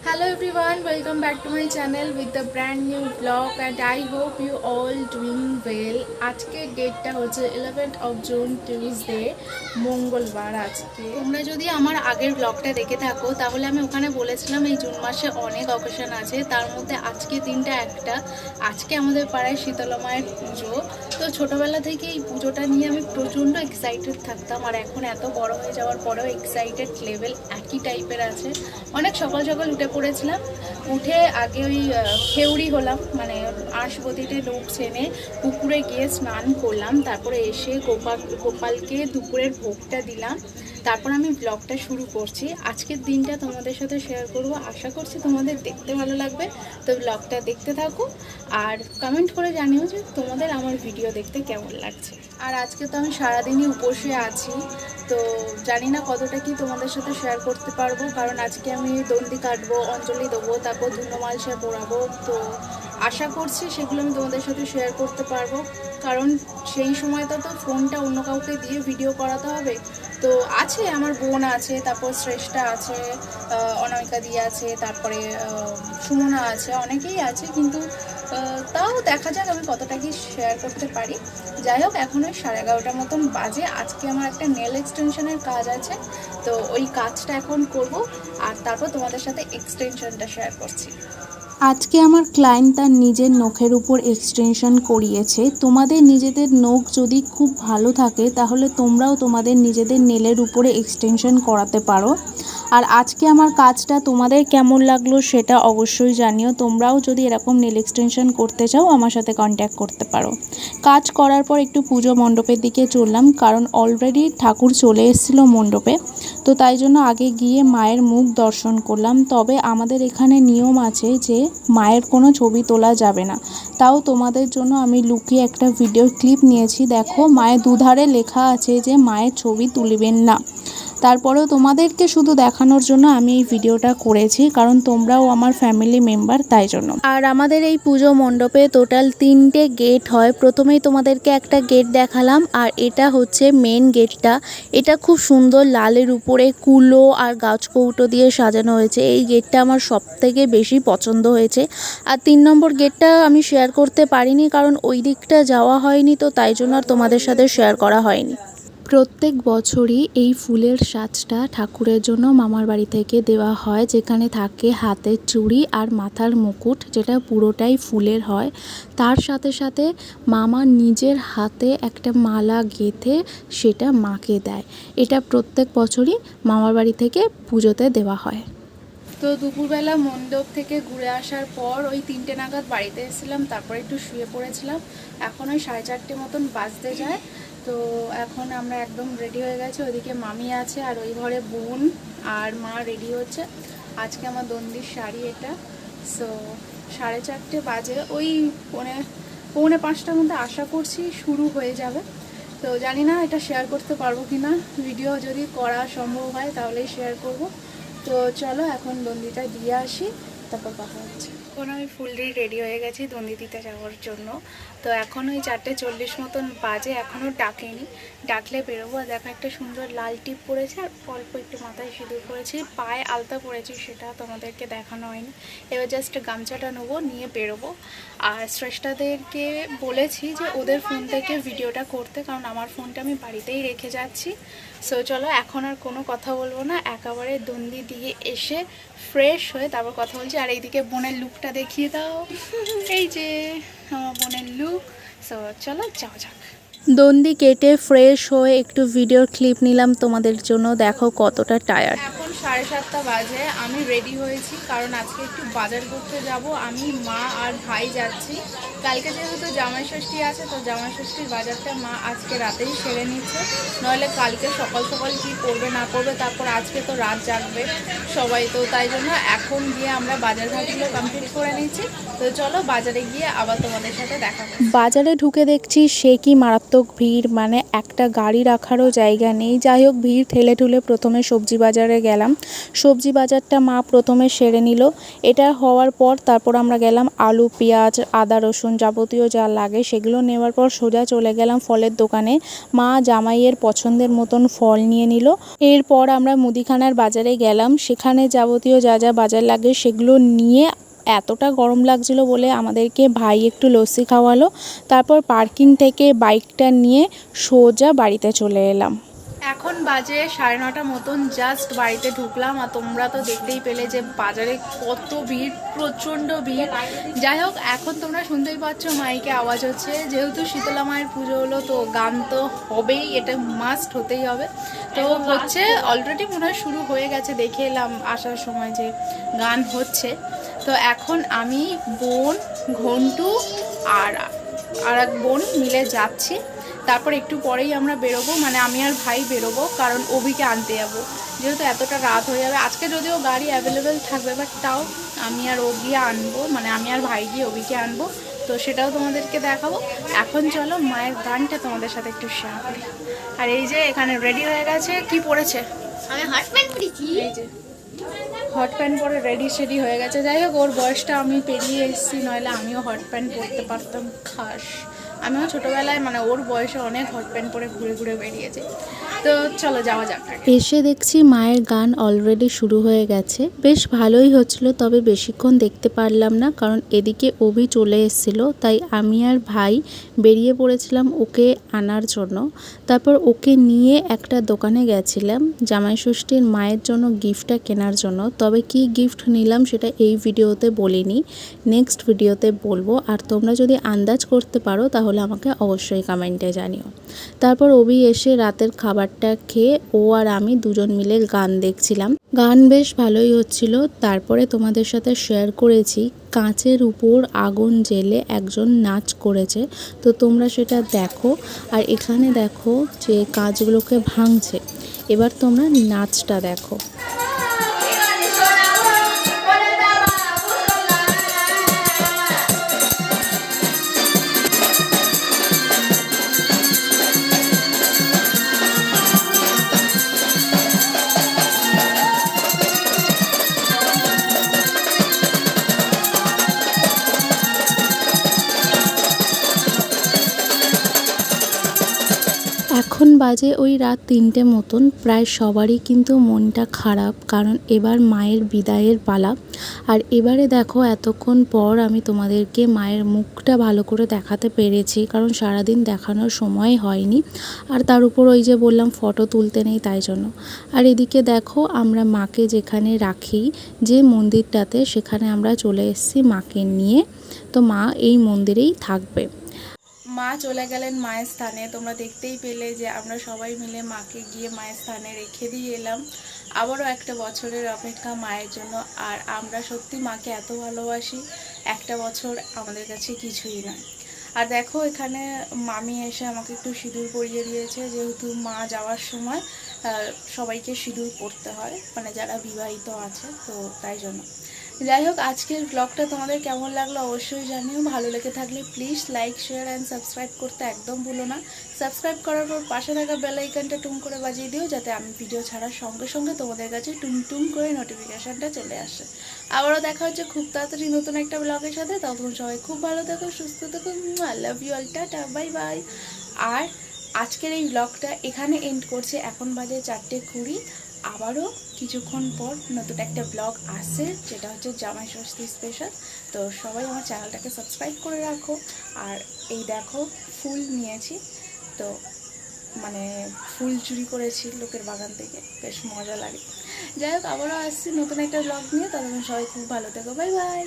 Hello everyone, welcome back to my channel with a brand new vlog and I hope you all doing well. আজকে ডেটটা হচ্ছে 11th of June Tuesday, মঙ্গলবার। আজকে তোমরা যদি আমার আগের ব্লগটা দেখে থাকো তাহলে আমি ওখানে বলেছিলাম এই জুন মাসে অনেক অকেশন আছে, তার মধ্যে আজকে দিনটা একটা। আজকে আমাদের পাড়ায় শীতলা মায়ের পুজো। তো ছোটোবেলা থেকে এই পুজোটা নিয়ে আমি প্রচণ্ড এক্সাইটেড থাকতাম, আর এখন এত বড় হয়ে যাওয়ার পরেও এক্সাইটেড লেভেল একই টাইপের আছে। অনেক সকাল সকাল উঠে পড়েছিলাম, উঠে আগে ওই খেউড়ি হলাম, মানে আঁশবদিতে লোক চেনে পুকুরে গিয়ে স্নান করলাম, তারপরে এসে গোপালকে দুপুরের ভোগটা দিলাম, তারপর আমি ব্লগটা শুরু করছি। আজকের দিনটা তোমাদের সাথে শেয়ার করব, আশা করছি তোমাদের দেখতে ভালো লাগবে। তো ব্লগটা দেখতে থাকো আর কমেন্ট করে জানিও যে তোমাদের আমার ভিডিও দেখতে কেমন লাগছে। আর আজকে তো আমি সারাদিনই উপসে আছি, তো জানি না কতটা কি তোমাদের সাথে শেয়ার করতে পারবো, কারণ আজকে আমি দন্ডি কাটবো, অঞ্জলি দেবো, তারপর ধুনোমালসা পড়াবো। তো আশা করছি সেগুলো আমি তোমাদের সাথে শেয়ার করতে পারবো, কারণ সেই সময়টা তো ফোনটা অন্য কাউকে দিয়ে ভিডিও করাতে হবে। তো আছে আমার বোন আছে, তারপর শ্রেষ্ঠা আছে, অনামিকা দি আছে, তারপরে সুমনা আছে, অনেকেই আছে, কিন্তু তাও দেখা যাক আমি কতটা কি শেয়ার করতে পারি। যাই হোক, এখন ওই 11:30 মতন বাজে। আজকে আমার একটা নেল এক্সটেনশনের কাজ আছে, তো ওই কাজটা এখন করব আর তারপর তোমাদের সাথে এক্সটেনশনটা শেয়ার করছি। আজকে আমার ক্লায়েন্ট তার নিজের নখের উপর এক্সটেনশন করিয়েছে। তোমাদের নিজেদের নখ যদি খুব ভালো থাকে তাহলে তোমরাও তোমাদের নিজেদের নেলের উপরে এক্সটেনশন করাতে পারো। আর আজকে আমার কাজটা তোমাদের কেমন লাগলো সেটা অবশ্যই জানিও। তোমরাও যদি এরকম নেল এক্সটেনশন করতে চাও আমার সাথে কন্ট্যাক্ট করতে পারো। কাজ করার পর একটু পুজো মণ্ডপের দিকে চললাম, কারণ অলরেডি ঠাকুর চলে এসেছিলো মণ্ডপে, তো তাই জন্য আগে গিয়ে মায়ের মুখ দর্শন করলাম। তবে আমাদের এখানে নিয়ম আছে যে মায়ের কোনো ছবি তোলা যাবে না, তাও তোমাদের জন্য আমি লুকিয়ে একটা ভিডিও ক্লিপ নিয়েছি। দেখো, মায়ের দুধারে লেখা আছে যে মায়ের ছবি তুলবেন না। তারপরেও তোমাদেরকে শুধু দেখানোর জন্য আমি এই ভিডিওটা করেছি, কারণ তোমরাও আমার ফ্যামিলি মেম্বার, তাই জন্য। আর আমাদের এই পুজো মণ্ডপে টোটাল 3টে গেট হয়। প্রথমেই তোমাদেরকে একটা গেট দেখালাম, আর এটা হচ্ছে মেন গেটটা। এটা খুব সুন্দর লালের উপরে কুলো আর গাছকৌটো দিয়ে সাজানো হয়েছে। এই গেটটা আমার সবথেকে বেশি পছন্দ হয়েছে। আর 3 নম্বর গেটটা আমি শেয়ার করতে পারিনি, কারণ ওই দিকটা যাওয়া হয়নি, তো তাই জন্য আর তোমাদের সাথে শেয়ার করা হয়নি। প্রত্যেক বছরই এই ফুলের সাজটা ঠাকুরের জন্য মামার বাড়ি থেকে দেওয়া হয়, যেখানে থাকে হাতের চুড়ি আর মাথার মুকুট, যেটা পুরোটাই ফুলের হয়। তার সাথে সাথে মামা নিজের হাতে একটা মালা গেঁথে সেটা মাকে দেয়। এটা প্রত্যেক বছরই মামার বাড়ি থেকে পুজোতে দেওয়া হয়। তো দুপুরবেলা মণ্ডপ থেকে ঘুরে আসার পর ওই 3টে নাগাদ বাড়িতে এসেছিলাম, তারপরে একটু শুয়ে পড়েছিলাম। এখন ওই 4:30 মতন বাজতে যায়। তো এখন আমরা একদম রেডি হয়ে গেছি, ওইদিকে মামি আছে আর ওই ঘরে বোন আর মা রেডি হচ্ছে। আজকে আমার দন্দির শাড়ি এটা। সো 4:30 বাজে, ওই পৌনে 5টার মধ্যে আশা করছি শুরু হয়ে যাবে। তো জানি না এটা শেয়ার করতে পারবো কি না, ভিডিও যদি করা সম্ভব হয় তাহলেই শেয়ার করব। তো চলো এখন দন্দিটা দিয়ে আসি, তারপর কথা হচ্ছে। এখন আমি ফুললি রেডি হয়ে গেছি দন্দি দিতে যাওয়ার জন্য। তো এখন ওই 4:40 মতন বাজে, এখনও ডাকেনি, ডাকলে বেরোবো। আর দেখো একটা সুন্দর লাল টিপ পরেছে আর অল্প একটু মাথায় সিঁদুর পরেছি, পায়ে আলতা পরেছি, সেটা তোমাদেরকে দেখানো হয়নি। এবার জাস্ট গামছাটা নেবো, নিয়ে বেরোবো। আর শ্রেষ্ঠাদেরকে বলেছি যে ওদের ফোন থেকে ভিডিওটা করতে, কারণ আমার ফোনটা আমি বাড়িতেই রেখে যাচ্ছি। সো চলো এখন আর কোনো কথা বলবো না, একেবারে দন্দি দিয়ে এসে ফ্রেশ হয়ে তারপর কথা বলছি। আর এইদিকে বোনের লুকটা দেখিয়ে দাও, এই যে আমার বোনের লুক। সো চলো যাওয়া যাক। দন্দি কেটে ফ্রেশ হয়ে একটু ভিডিওর ক্লিপ নিলাম তোমাদের জন্য। দেখো কতটা টায়ার্ড। এখন 7:30 বাজে, আমি রেডি হয়েছি কারণ আজকে একটু বাজার করতে যাব। আমি, মা আর ভাই যাচ্ছি। কালকে যেহেতু জামাই ষষ্ঠী আছে, তো জামাই ষষ্ঠীর বাজারটা মা আজকে রাতেই সেরে নিচ্ছে, নইলে কালকে সকাল সকাল কী করবে না করবে, তারপর আজকে তো রাত জাগবে সবাই। তো তাই জন্য এখন গিয়ে আমরা বাজার ঘাটগুলো কমপ্লিট করে নিচ্ছি। তো চলো বাজারে গিয়ে আবার তোমাদের সাথে দেখা করছি। বাজারে ঢুকে দেখছি সে কি মারাত্মক ভিড়, মানে একটা গাড়ি রাখারও জায়গা নেই। যাই হোক, ভিড় ঠেলে ঠুলে প্রথমে সবজি বাজারে গেলাম। সবজি বাজারটা মা প্রথমে সেরে নিল। এটা হওয়ার পর তারপর আমরা গেলাম আলু, পেঁয়াজ, আদা, রসুন যাবতীয় যা লাগে সেগুলো নেওয়ার পর সোজা চলে গেলাম ফলের দোকানে। মা জামাইয়ের পছন্দের মতন ফল নিয়ে নিল। এরপর আমরা মুদিখানার বাজারে গেলাম, সেখানে যাবতীয় যা যা বাজার লাগে সেগুলো নিয়ে এতটা গরম লাগছিল বলে আমাদেরকে ভাই একটু লস্যি খাওয়ালো। তারপর পার্কিং থেকে বাইকটা নিয়ে সোজা বাড়িতে চলে এলাম। এখন বাজে 9:30 মতন, জাস্ট বাড়িতে ঢুকলাম। আর তোমরা তো দেখতেই পেলে যে বাজারে কত ভিড়, প্রচণ্ড ভিড়। যাই হোক, এখন তোমরা শুনতেই পাচ্ছ মাইকে আওয়াজ হচ্ছে, যেহেতু শীতলা মায়ের পুজো হলো তো গান তো হবেই, এটা মাস্ট হতেই হবে। তো হচ্ছে অলরেডি মনে হয় শুরু হয়ে গেছে, দেখে এলাম আসার সময় যে গান হচ্ছে। তো এখন আমি, বোন, ঘন্টু আর এক বোন মিলে যাচ্ছি। তারপর একটু পরেই আমরা বেরোবো, মানে আমি আর ভাই বেরোবো, কারণ অভিকে আনতে যাবো, যেহেতু এতটা রাত হয়ে যাবে। আজকে যদিও গাড়ি অ্যাভেলেবেল থাকবে, বাট তাও আমি আর ও গিয়ে আনবো, মানে আমি আর ভাই গিয়ে অভিকে আনবো, তো সেটাও তোমাদেরকে দেখাবো। এখন চলো মায়ের গানটা তোমাদের সাথে একটু শেয়ার করি। আর এই যে এখানে রেডি হয়ে গেছে, কি পরেছে? আমি হট প্যান্ট পরেছি। এই যে হট প্যান্ট পরে রেডি সেডি হয়ে গেছে। যাই হোক, ওর বয়সটা আমি পেরিয়ে এসেছি, নইলে আমিও হট প্যান্ট পরতে পারতাম খাস। আমিও ছোটোবেলায় মানে ওর বয়সে অনেক হট প্যান্ট পরে ঘুরে ঘুরে বেরিয়েছি। তো চলো যাওয়া যাক। এসে দেখছি মায়ের গান অলরেডি শুরু হয়ে গেছে। বেশ ভালোই হচ্ছিল, তবে বেশিক্ষণ দেখতে পারলাম না, কারণ এদিকে অভি চলে এসেছিল। তাই আমি আর ভাই বেরিয়ে পড়েছিলাম ওকে আনার জন্য। তারপর ওকে নিয়ে একটা দোকানে গেছিলাম জামাই ষষ্ঠীর মায়ের জন্য গিফটটা কেনার জন্য। তবে কি গিফট নিলাম সেটা এই ভিডিওতে বলিনি, নেক্সট ভিডিওতে বলবো। আর তোমরা যদি আন্দাজ করতে পারো তাহলে আমাকে অবশ্যই কমেন্টে জানিও। তারপর অভি এসে রাতের খাবারটা খেয়ে ও আর আমি দুজন মিলে গান দেখছিলাম। গান বেশ ভালোই হচ্ছিল। তারপরে তোমাদের সাথে শেয়ার করেছি কাঁচের উপর আগুন জেলে একজন নাচ করেছে, তো তোমরা সেটা দেখো। আর এখানে দেখো যে কাঁচগুলোকে ভাঙছে, এবার তোমরা নাচটা দেখো। এখন বাজে ওই রাত 3টে মতন। প্রায় সবারই কিন্তু মনটা খারাপ, কারণ এবার মায়ের বিদায়ের পালা। আর এবারে দেখো এতক্ষণ পর আমি তোমাদেরকে মায়ের মুখটা ভালো করে দেখাতে পেরেছি, কারণ সারাদিন দেখানোর সময় হয়নি। আর তার উপর ওই যে বললাম ফটো তুলতে নেই, তাই জন্য। আর এদিকে দেখো আমরা মাকে যেখানে রাখি যে মন্দিরটাতে, সেখানে আমরা চলে এসেছি মাকে নিয়ে। তো মা এই মন্দিরেই থাকবে। মা চলে গেলেন মায়ের স্থানে। তোমরা দেখতেই পেলে যে আমরা সবাই মিলে মাকে গিয়ে মায়ের স্থানে রেখে দিয়ে এলাম। আবারও একটা বছরের অপেক্ষা মায়ের জন্য। আর আমরা সত্যি মাকে এত ভালোবাসি, একটা বছর আমাদের কাছে কিছুই না। আর দেখো এখানে মামি এসে আমাকে একটু সিঁদুর পরিয়ে দিয়েছে, যেহেতু মা যাওয়ার সময় সবাইকে সিঁদুর পরতে হয়, মানে যারা বিবাহিত আছে, তো তাই জন্য। যাই হোক, আজকের ব্লগটা তোমাদের কেমন লাগলো অবশ্যই জানিও। ভালো লেগে থাকলে please like, share and subscribe করতে একদম ভুলো না। সাবস্ক্রাইব করার পর পাশে থাকা বেল আইকনটা টুম করে বাজিয়ে দিও, যাতে আমি ভিডিও ছাড়ার সঙ্গে সঙ্গে তোমাদের কাছে টুম করে নোটিফিকেশানটা চলে আসে। আবারও দেখা হচ্ছে খুব তাড়াতাড়ি নতুন একটা ব্লগের সাথে। ততক্ষণ সবাই খুব ভালো থেকো, সুস্থ থেকো। I love you all, tata, bye bye. আর আজকের এই ব্লগটা এখানে এন্ড করছে। এখন বাজে 4:20। আবারও কিছুক্ষণ পর নতুন একটা ব্লগ আসছে, যেটা হচ্ছে জামাই ষষ্ঠী স্পেশাল। তো সবাই আমার চ্যানেলটাকে সাবস্ক্রাইব করে রাখো। আর এই দেখো ফুল নিয়েছি, তো মানে ফুল চুরি করেছি লোকের বাগান থেকে, বেশ মজা লাগে। যাই হোক, আবারও আসছি নতুন একটা ব্লগ নিয়ে। ততক্ষণ সবাই খুব ভালো থেকো, বাই বাই।